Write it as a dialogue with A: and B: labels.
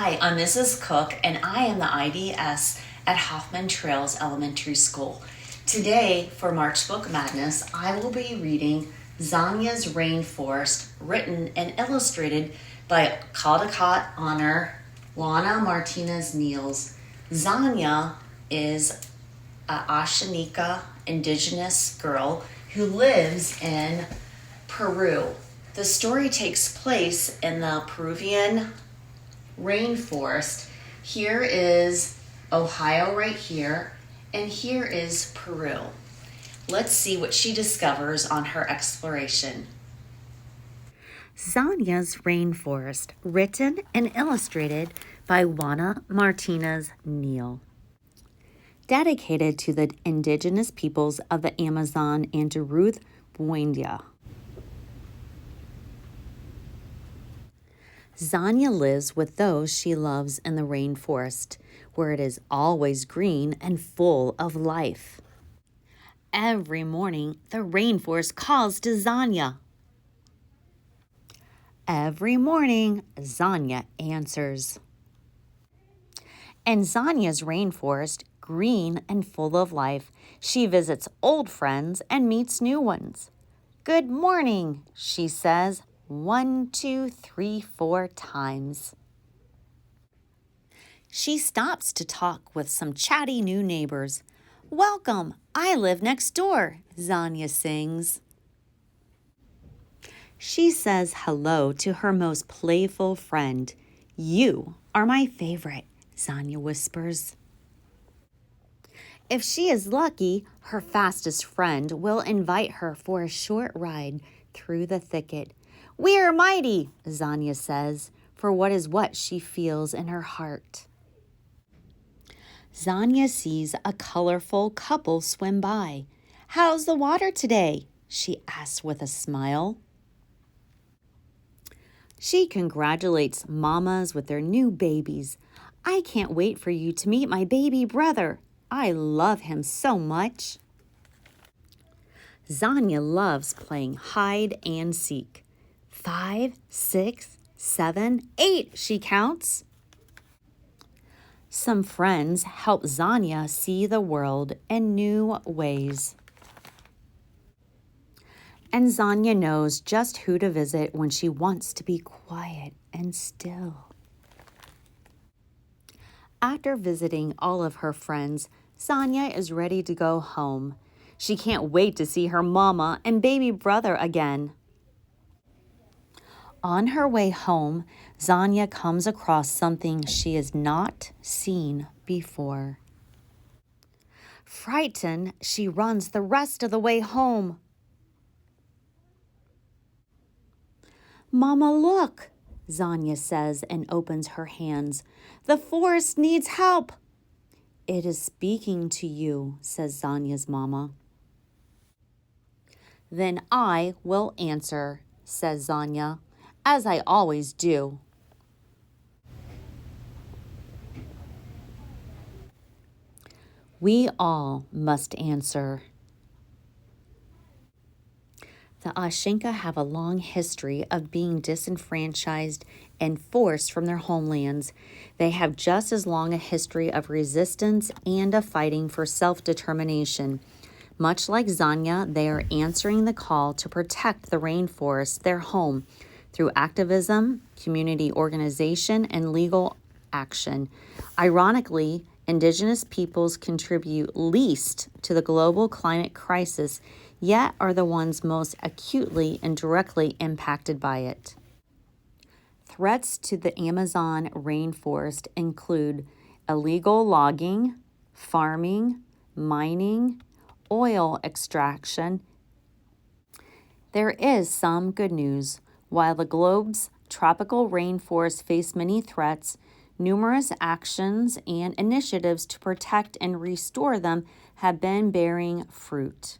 A: Hi, I'm Mrs. Cook, and I am the IDS at Hoffman Trails Elementary School. Today, for March Book Madness, I will be reading Zonia's Rainforest, written and illustrated by Caldecott honor Juana Martinez-Neal. Zonia is an Ashanika indigenous girl who lives in Peru. The story takes place in the Peruvian rainforest. Here is Ohio right here, and here is Peru. Let's see what she discovers on her exploration.
B: Zonia's Rainforest, written and illustrated by Juana Martinez-Neal. Dedicated to the indigenous peoples of the Amazon and to Ruth Buendia. Zonia lives with those she loves in the rainforest, where it is always green and full of life. Every morning, the rainforest calls to Zonia. Every morning, Zonia answers. In Zonia's rainforest, green and full of life, she visits old friends and meets new ones. "Good morning," she says 1, 2, 3, 4 times. She stops to talk with some chatty new neighbors. "Welcome, I live next door," Zonia sings. She says hello to her most playful friend. "You are my favorite," Zonia whispers. If she is lucky, her fastest friend will invite her for a short ride through the thicket. "We are mighty," Zonia says, for what she feels in her heart. Zonia sees a colorful couple swim by. "How's the water today?" she asks with a smile. She congratulates mamas with their new babies. "I can't wait for you to meet my baby brother. I love him so much." Zonia loves playing hide and seek. 5, 6, 7, 8, she counts. Some friends help Zonia see the world in new ways. And Zonia knows just who to visit when she wants to be quiet and still. After visiting all of her friends, Zonia is ready to go home. She can't wait to see her mama and baby brother again. On her way home, Zonia comes across something she has not seen before. Frightened, she runs the rest of the way home. "Mama, look," Zonia says and opens her hands. "The forest needs help." "It is speaking to you," says Zonia's mama. "Then I will answer," says Zonia, "as I always do." We all must answer. The Ashinka have a long history of being disenfranchised and forced from their homelands. They have just as long a history of resistance and of fighting for self-determination. Much like Zonia, they are answering the call to protect the rainforest, their home, through activism, community organization, and legal action. Ironically, indigenous peoples contribute least to the global climate crisis, yet are the ones most acutely and directly impacted by it. Threats to the Amazon rainforest include illegal logging, farming, mining, oil extraction. There is some good news. While the globe's tropical rainforests face many threats, numerous actions and initiatives to protect and restore them have been bearing fruit.